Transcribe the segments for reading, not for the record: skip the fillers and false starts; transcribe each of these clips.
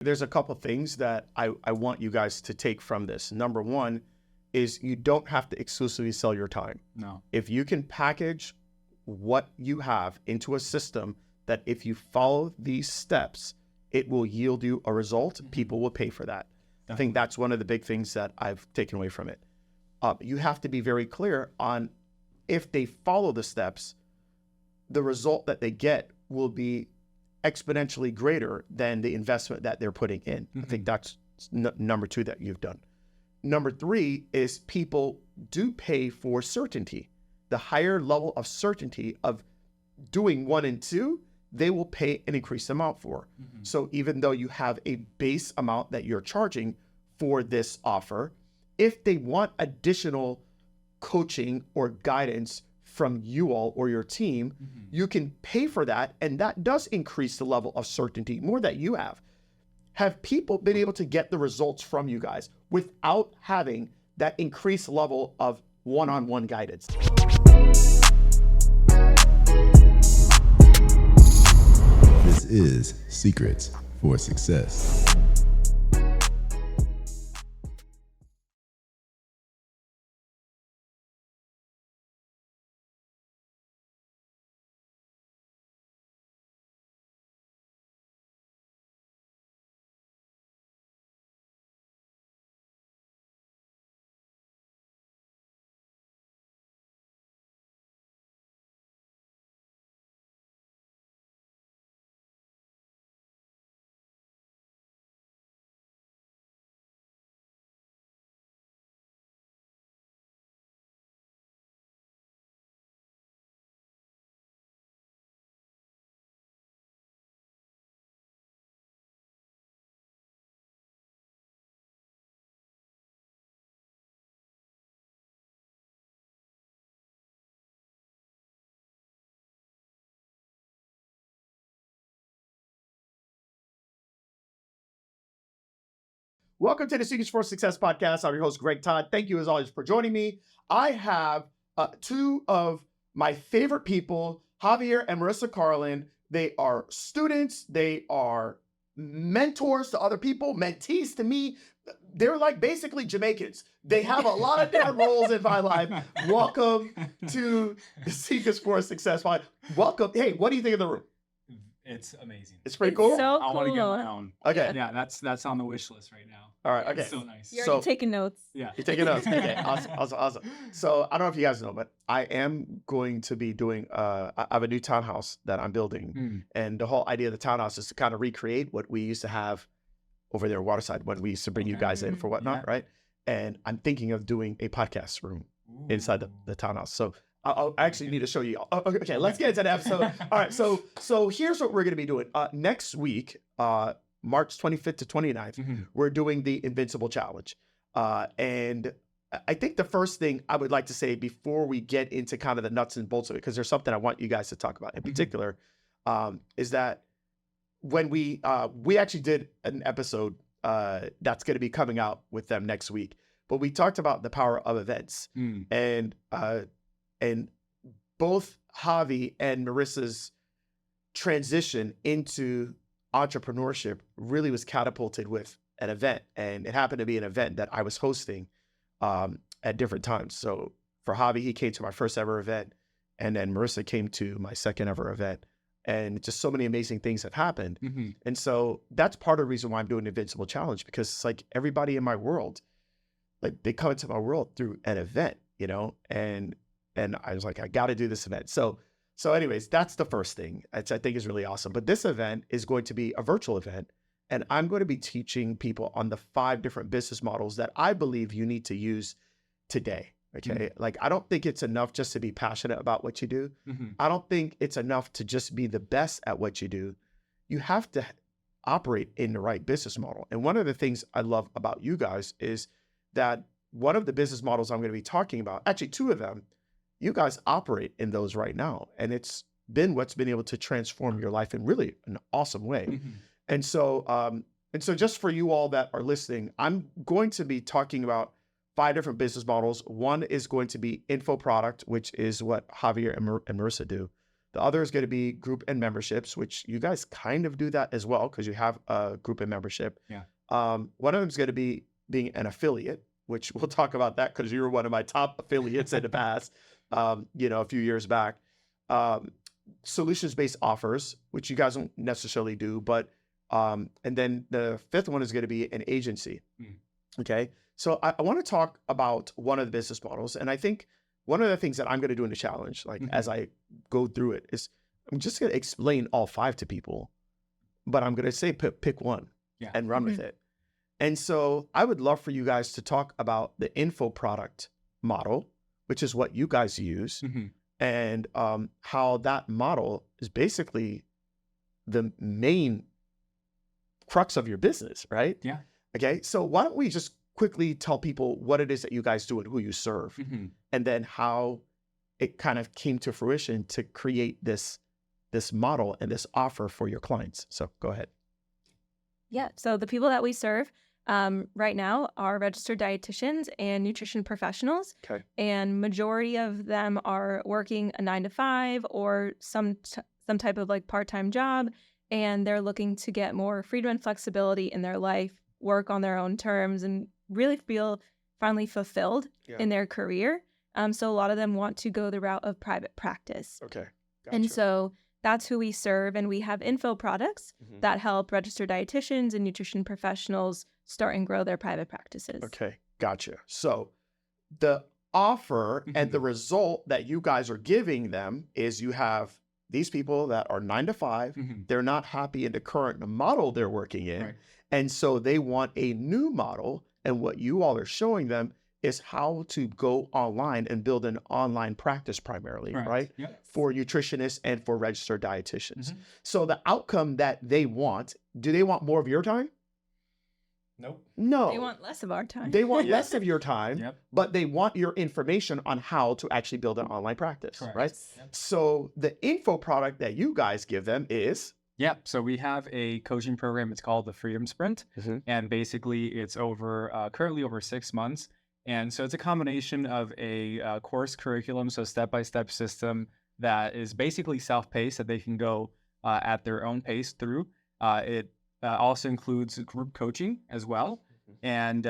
There's a couple things that I want you guys to take from this. Number one is you don't have to exclusively sell your time. No. If you can package what you have into a system that if you follow these steps, it will yield you a result, people will pay for that. Definitely. I think that's one of the big things that I've taken away from it. You have to be very clear on if they follow the steps, the result that they get will be exponentially greater than the investment that they're putting in. I think that's number two that you've done. Number three is people do pay for certainty. The higher level of certainty of doing 1 and 2, they will pay an increased amount for. So even though you have a base amount that you're charging for this offer, if they want additional coaching or guidance from you all or your team, you can pay for that. And that does increase the level of certainty more that you have. Have people been able to get the results from you guys without having that increased level of one-on-one guidance? This is Secrets for Success. Welcome to the Secrets for Success podcast. I'm your host, Greg Todd. Thank you as always for joining me. I have two of my favorite people, Javier and Marissa Carlin. They are students. They are mentors to other people, mentees to me. They're like basically Jamaicans. They have a lot of different roles in my life. Welcome to the Secrets for Success podcast. Welcome. Hey, what do you think of the room? It's amazing. It's pretty cool. So I want to get my own. Okay. Yeah, that's on the wish list right now. All right. Okay. It's so nice. You're already taking notes. Yeah. You're taking notes. Okay. Awesome. So I don't know if you guys know, but I am going to be doing, I have a new townhouse that I'm building. And the whole idea of the townhouse is to kind of recreate what we used to have over there, Waterside, when we used to bring you guys in for whatnot, right? And I'm thinking of doing a podcast room inside the townhouse. So I actually need to show you. Okay, let's get into the episode. All right, so here's what we're going to be doing. Next week, March 25th to 29th, we're doing the Invincible Challenge. And I think the first thing I would like to say before we get into kind of the nuts and bolts of it, because there's something I want you guys to talk about in particular, is that when we actually did an episode that's going to be coming out with them next week, but we talked about the power of events. And both Javi and Marissa's transition into entrepreneurship really was catapulted with an event. And it happened to be an event that I was hosting at different times. So for Javi, he came to my first ever event. And then Marissa came to my second ever event. And just so many amazing things have happened. And so that's part of the reason why I'm doing the Invincible Challenge, because it's like everybody in my world, like they come into my world through an event, you know, and I was like, I got to do this event. So anyways, that's the first thing, which I think is really awesome. But this event is going to be a virtual event. And I'm going to be teaching people on the 5 different business models that I believe you need to use today. Okay. Like, I don't think it's enough just to be passionate about what you do. I don't think it's enough to just be the best at what you do. You have to operate in the right business model. And one of the things I love about you guys is that one of the business models I'm going to be talking about, actually 2 of them, you guys operate in those right now. And it's been what's been able to transform your life in really an awesome way. And so just for you all that are listening, I'm going to be talking about 5 different business models. One is going to be info product, which is what Javier and Marissa do. The other is going to be group and memberships, which you guys kind of do that as well because you have a group and membership. Yeah. One of them is going to be being an affiliate, which we'll talk about that because you were one of my top affiliates in the past, a few years back. Solutions-based offers, which you guys don't necessarily do, but and then the fifth one is going to be an agency. Okay. So I want to talk about one of the business models. And I think one of the things that I'm going to do in the challenge, like as I go through it, is I'm just going to explain all five to people, but I'm going to say pick one and run with it. And so I would love for you guys to talk about the info product model, which is what you guys use, and how that model is basically the main crux of your business, right? Yeah. Okay. So why don't we just quickly tell people what it is that you guys do and who you serve, and then how it kind of came to fruition to create this model and this offer for your clients. So go ahead. Yeah. So the people that we serve right now are registered dietitians and nutrition professionals. Okay. And majority of them are working a 9 to 5 or some type of like part-time job. And they're looking to get more freedom and flexibility in their life, work on their own terms, and really feel finally fulfilled in their career. So a lot of them want to go the route of private practice. Okay. Gotcha. And so that's who we serve. And we have info products that help registered dietitians and nutrition professionals start and grow their private practices. Okay. Gotcha. So the offer and the result that you guys are giving them is you have these people that are 9 to 5. They're not happy in the current model they're working in. Right. And so they want a new model. And what you all are showing them is how to go online and build an online practice primarily, right? Yep. For nutritionists and for registered dietitians. So the outcome that they want, do they want more of your time? Nope. No. They want less of our time. They want less of your time, Yep. but they want your information on how to actually build an online practice, Correct. right? Yep. So the info product that you guys give them is? Yeah, so we have a coaching program. It's called the Freedom Sprint, and basically it's currently over 6 months. And so it's a combination of a course curriculum, so step-by-step system that is basically self-paced that they can go at their own pace through. It also includes group coaching as well, and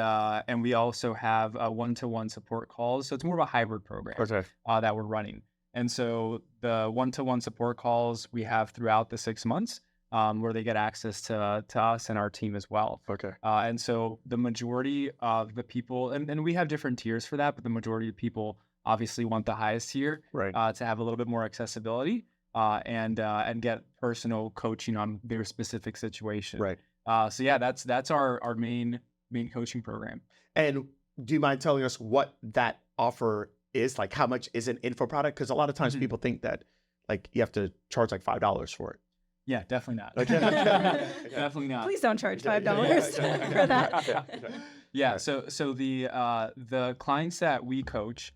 we also have one-to-one support calls. So it's more of a hybrid program that we're running. And so the one-to-one support calls we have throughout the 6 months, where they get access to us and our team as well. Okay. And so the majority of the people, and we have different tiers for that, but the majority of people obviously want the highest tier, Right. to have a little bit more accessibility, and get personal coaching on their specific situation. Right. So yeah, that's our main coaching program. And do you mind telling us what that offer is? Like how much is an info product? Because a lot of times people think that like you have to charge like $5 for it. Yeah, definitely not. Okay. Definitely not. Please don't charge $5 for that. Yeah. So the clients that we coach,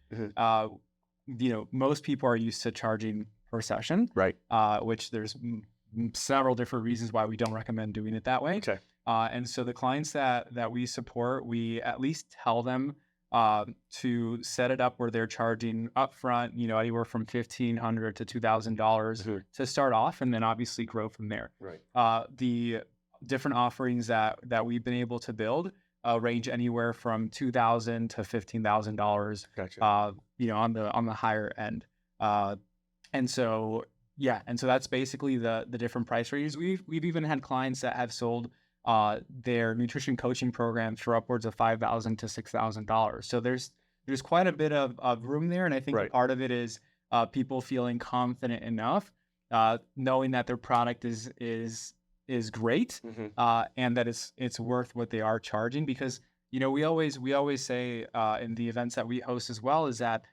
most people are used to charging per session, Right. Which there's several different reasons why we don't recommend doing it that way. Okay. And so the clients that we support, we at least tell them to set it up where they're charging upfront, anywhere from $1,500 to $2,000 to start off, and then obviously grow from there. Right. The different offerings that we've been able to build range anywhere from $2,000 to $15,000. Gotcha. On the higher end. And so that's basically the different price ranges. We've even had clients that have sold their nutrition coaching program for upwards of $5,000 to $6,000. So there's quite a bit of room there, and I think part of it is people feeling confident enough, knowing that their product is great, and that it's worth what they are charging. Because we always say in the events that we host as well is that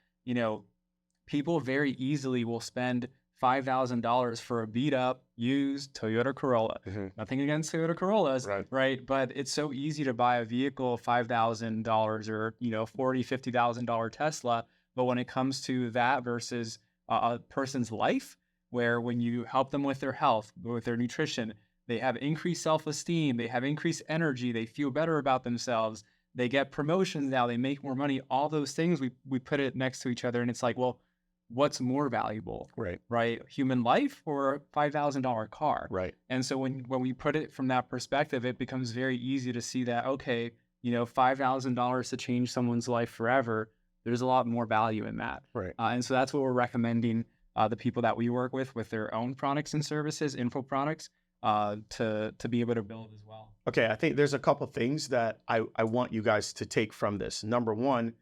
people very easily will spend $5,000 for a beat up used Toyota Corolla. Nothing against Toyota Corollas, right? But it's so easy to buy a vehicle $5,000 or $40,000-$50,000 Tesla. But when it comes to that versus a person's life, where when you help them with their health, with their nutrition, they have increased self-esteem, they have increased energy, they feel better about themselves, they get promotions now, they make more money, all those things, we put it next to each other, and it's like, well, what's more valuable, Right. right? Human life or a $5,000 car? Right. And so when we put it from that perspective, it becomes very easy to see that, okay, $5,000 to change someone's life forever, there's a lot more value in that. Right. And so that's what we're recommending the people that we work with their own products and services, info products, to be able to build as well. Okay, I think there's a couple things that I want you guys to take from this. Number one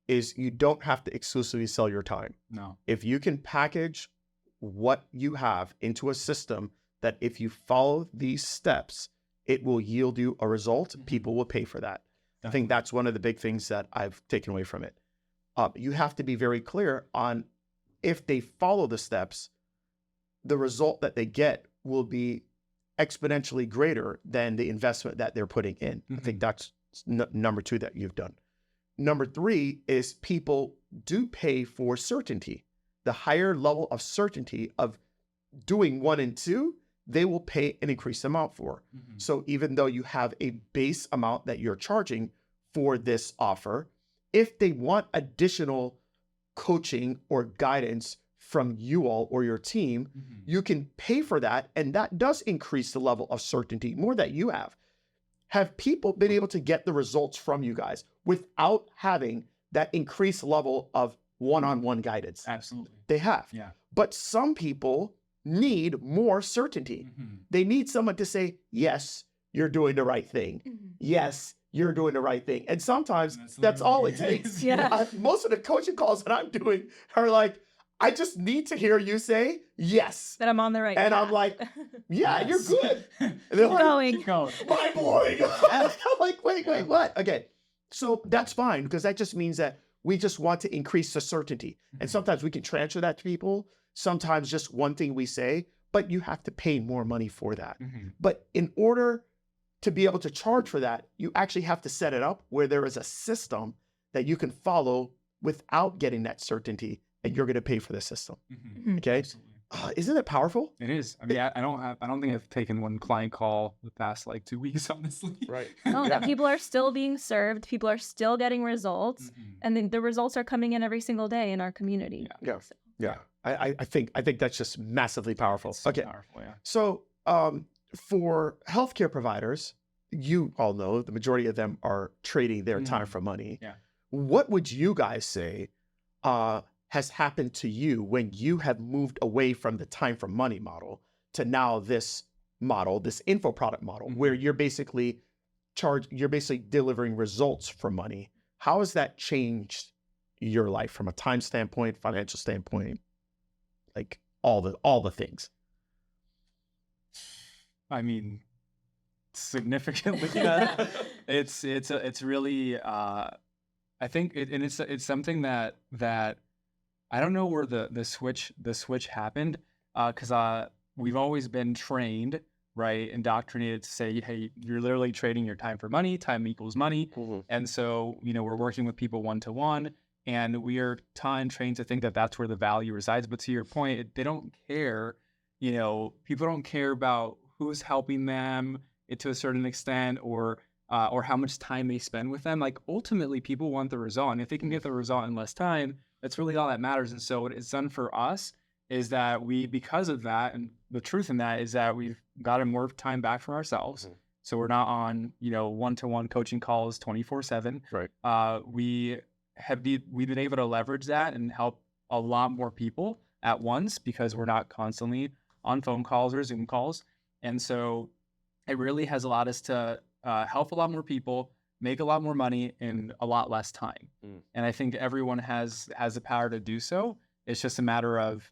is you don't have to exclusively sell your time. No. If you can package what you have into a system that if you follow these steps, it will yield you a result, people will pay for that. I think that's one of the big things that I've taken away from it. You have to be very clear on if they follow the steps, the result that they get will be exponentially greater than the investment that they're putting in. I think that's number two that you've done. Number three is people do pay for certainty. The higher level of certainty of doing 1 and 2, they will pay an increased amount for. So even though you have a base amount that you're charging for this offer, if they want additional coaching or guidance from you all or your team, you can pay for that. And that does increase the level of certainty more that you have. Have people been able to get the results from you guys without having that increased level of one-on-one guidance? Absolutely. They have. Yeah. But some people need more certainty. They need someone to say, yes, you're doing the right thing. Yes, you're doing the right thing. And sometimes that's all it takes. Yeah. Most of the coaching calls that I'm doing are like, I just need to hear you say yes. That I'm on the right And path. I'm like, yeah, Yes. you're good. And they're like, Going. Keep going. mind-blowing. I'm like, wait, what? Okay. So that's fine, because that just means that we just want to increase the certainty. And sometimes we can transfer that to people. Sometimes just one thing we say, but you have to pay more money for that. But in order to be able to charge for that, you actually have to set it up where there is a system that you can follow without getting that certainty, and you're going to pay for the system. Okay. Absolutely. Isn't it powerful? It is. I mean, I don't think I've taken one client call the past 2 weeks, honestly. Right. No, Yeah. people are still being served. People are still getting results. And then the results are coming in every single day in our community. Yeah. So- Yeah. I think that's just massively powerful. It's so Okay. powerful, yeah. So for healthcare providers, you all know the majority of them are trading their time for money. Yeah. What would you guys say has happened to you when you have moved away from the time for money model to now this model, this info product model, where you're basically delivering results for money? How has that changed your life from a time standpoint, financial standpoint, like all the things? I mean, significantly. It's really I think it's something that I don't know where the switch happened, because we've always been trained, right, indoctrinated to say, hey, you're literally trading your time for money. Time equals money. And so we're working with people one-to-one, and we are taught and trained to think that that's where the value resides. But to your point, they don't care. People don't care about who's helping them to a certain extent, or how much time they spend with them. Like, ultimately, people want the result, and if they can get the result in less time, that's really all that matters. And so what it's done for us is that because of that, and the truth in that is that we've gotten more time back for ourselves. So we're not on one-to-one coaching calls 24/7. Right. We've been able to leverage that and help a lot more people at once, because we're not constantly on phone calls or Zoom calls. And so it really has allowed us to help a lot more people, make a lot more money in a lot less time. And I think everyone has the power to do so. It's just a matter of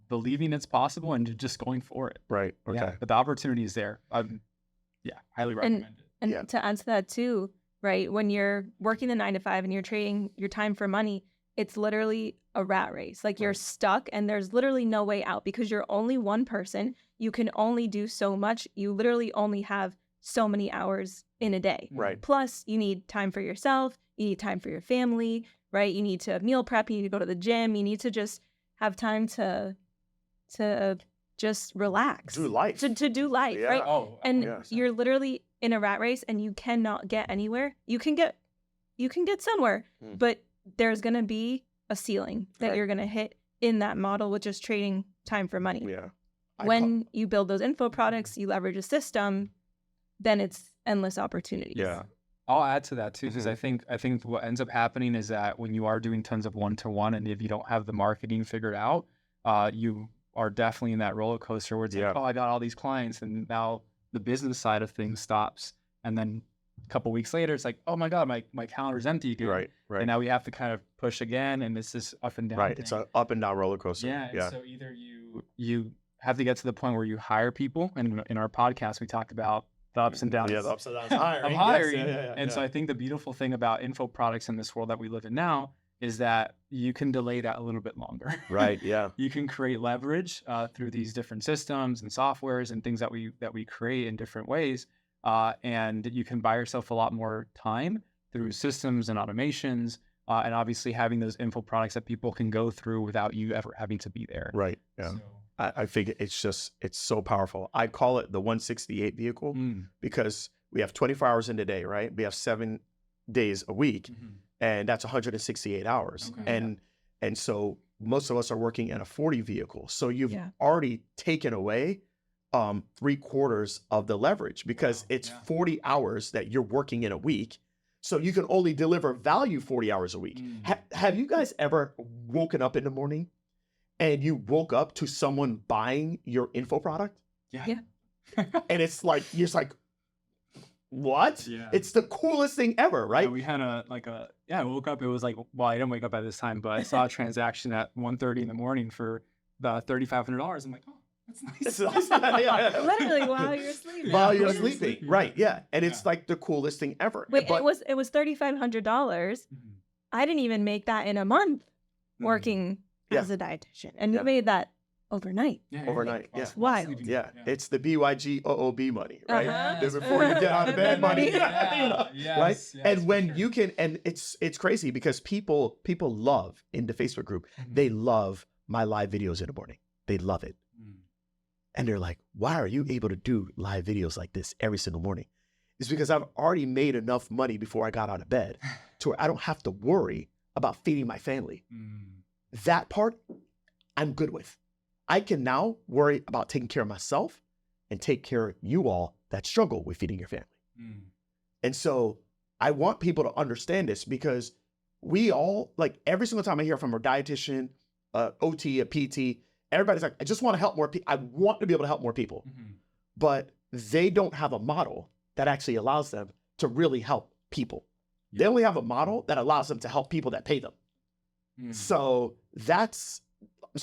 believing it's possible and just going for it. Right. Okay. Yeah, but the opportunity is there. Highly recommend it. And Yeah. to add to that too, right? When you're working the 9 to 5 and you're trading your time for money, it's literally a rat race. Like, you're stuck and there's literally no way out, because you're only one person. You can only do so much. You literally only have so many hours in a day. Right. Plus, you need time for yourself. You need time for your family, right? You need to meal prep. You need to go to the gym. You need to just have time to just relax. Do life. To do life, Yeah. right? Oh, And 100%. you're literally in a rat race and you cannot get anywhere. You can get somewhere, but there's going to be a ceiling that Right. you're going to hit in that model with just trading time for money. Yeah. When you build those info products, you leverage a system, then it's endless opportunities. Yeah. I'll add to that too, because I think what ends up happening is that when you are doing tons of one-to-one, and if you don't have the marketing figured out, you are definitely in that roller coaster where it's like, oh, I got all these clients, and now the business side of things stops, and then a couple weeks later, it's like, oh my god, my calendar's empty again. Right. And now we have to kind of push again, and it's this up and down. Right. thing. It's an up and down roller coaster. Yeah. And so either you have to get to the point where you hire people, and in our podcast we talked about the ups and downs. Yeah, the ups and downs. Hiring. Of hiring. Yes, And so I think the beautiful thing about info products in this world that we live in now is that you can delay that a little bit longer. Right. Yeah. You can create leverage through these different systems and softwares and things that we create in different ways, and you can buy yourself a lot more time through systems and automations, and obviously having those info products that people can go through without you ever having to be there. Right. Yeah. So, I think it's so powerful. I call it the 168 vehicle because we have 24 hours in a day, right? We have 7 days a week, and that's 168 hours. Okay. And so most of us are working in a 40 vehicle. So you've Yeah. already taken away 3/4 of the leverage because it's 40 hours that you're working in a week. So you can only deliver value 40 hours a week. Have you guys ever woken up in the morning and you woke up to someone buying your info product? Yeah. And it's like, you're just like, what? Yeah. It's the coolest thing ever, right? Yeah, we had I woke up, it was like, well, I didn't wake up at this time, but I saw a transaction at 1:30 in the morning for the $3,500. I'm like, oh, that's nice. It's nice. Yeah. Literally while you're sleeping. While you're While you're sleeping, sleeping. right? Yeah, and it's like the coolest thing ever. Wait, But it was $3,500. I didn't even make that in a month working as a dietitian, and you made that overnight. Overnight, yeah. Wild. yeah, it's the BYG OOB money, right? Uh-huh. Just before you get out of bed money, Yeah, you know, yes, right? yes, And for when sure. you can, and it's crazy because people love in the Facebook group, they love my live videos in the morning. They love it. And they're like, why are you able to do live videos like this every single morning? It's because I've already made enough money before I got out of bed to where I don't have to worry about feeding my family. That part, I'm good with. I can now worry about taking care of myself and take care of you all that struggle with feeding your family. And so I want people to understand this because we all, like every single time I hear from a dietitian, OT, a PT, everybody's like, I just want to help more people. I want to be able to help more people. But they don't have a model that actually allows them to really help people. They only have a model that allows them to help people that pay them. So that's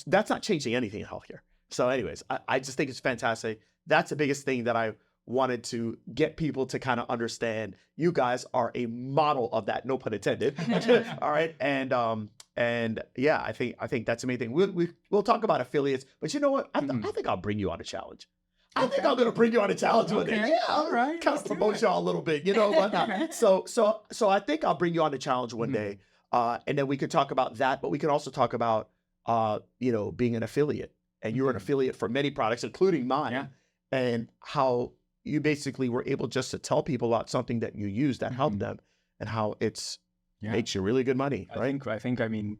not changing anything in healthcare. So anyways, I just think it's fantastic. That's the biggest thing that I wanted to get people to kind of understand. You guys are a model of that, no pun intended. All right. And yeah, I think that's the main thing. We'll talk about affiliates, but you know what? I think I'll bring you on a challenge. I think I'm gonna bring you on a challenge one day. Yeah, all right. Kind of promote y'all a little bit, you know whatnot. So I think I'll bring you on a challenge one day, and then we could talk about that. But we can also talk about being an affiliate, and you're an affiliate for many products, including mine, and how you basically were able just to tell people about something that you use that helped them, and how it's makes you really good money, right? I mean,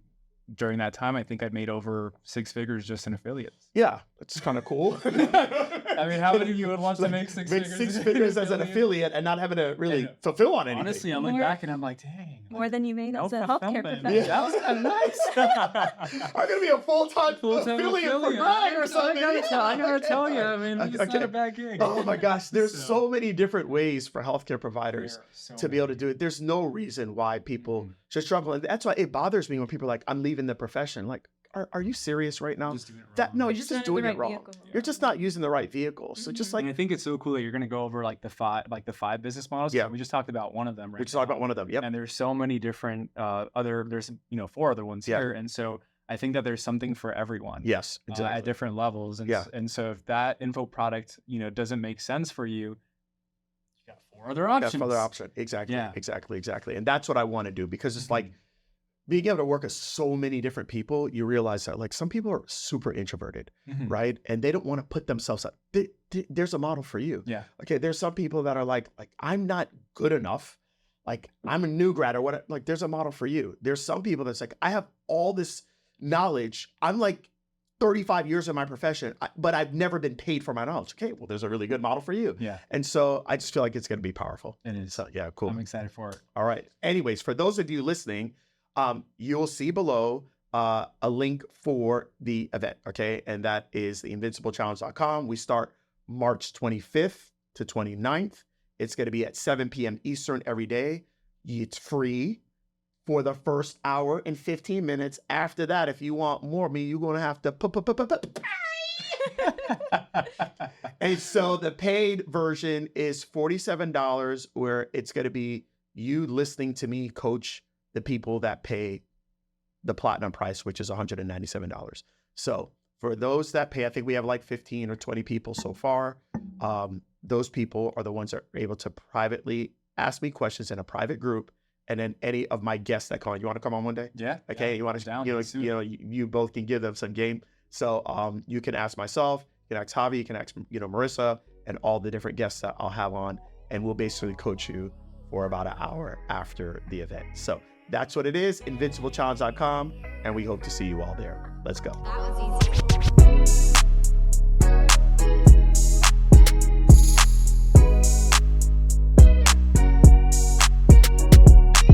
during that time, I think I'd made over 6 figures just in affiliates. Yeah, it's kind of cool. I mean, how many of you would want to make 6 figures? 6 figures as an affiliate and not having to really fulfill on anything. Honestly, I look back and I'm like, dang. More than you made as a no healthcare fulfillment. professional. That was kind of nice. I'm gonna be a full-time affiliate for Greg or something. I gotta tell you, I mean, it's Okay. not a bad gig. Oh my gosh, there's so many different ways for healthcare providers to be able to do it. There's no reason why people should struggle, and that's why it bothers me when people are like, "I'm leaving the profession." Like, are you serious right now? Just doing it wrong. That no, you're Just just not in the doing it right wrong. vehicle. You're just not using the right vehicle. So just like And I think it's so cool that you're going to go over like the five business models. Yeah. We just talked about one of them, right? we just talked about one of them. Yep. And there's so many different there's 4 other ones Yeah. here. And so I think that there's something for everyone. Yes. At Exactly. different levels. And, Yeah. and so if that info product, doesn't make sense for you, you got 4 other That's options. another option. Exactly. Yeah. Exactly. And that's what I want to do because it's like being able to work with so many different people, you realize that like some people are super introverted, right? And they don't want to put themselves up. There's a model for you. Yeah. Okay. There's some people that are like I'm not good enough. Like I'm a new grad or what, like there's a model for you. There's some people that's like, I have all this knowledge. I'm like 35 years in my profession, but I've never been paid for my knowledge. Okay, well, there's a really good model for you. Yeah. And so I just feel like it's going to be powerful. It is. So yeah, cool. I'm excited for it. All right. Anyways, for those of you listening, you'll see below a link for the event. Okay. And that is the invinciblechallenge.com. We start March 25th to 29th. It's going to be at 7 p.m. Eastern every day. It's free for the first hour and 15 minutes. After that, if you want more of me, you're going to have to And so the paid version is $47, where it's going to be you listening to me coach the people that pay the platinum price, which is $197. So for those that pay, I think we have like 15 or 20 people so far. Those people are the ones that are able to privately ask me questions in a private group. And then any of my guests that call, you want to come on one day? Yeah. Okay. Yeah, You want to, down you both can give them some game. So you can ask myself, you can ask Javi, you can ask, Marissa, and all the different guests that I'll have on. And we'll basically coach you for about an hour after the event. So that's what it is, invinciblechallenge.com. And we hope to see you all there. Let's go. That was easy.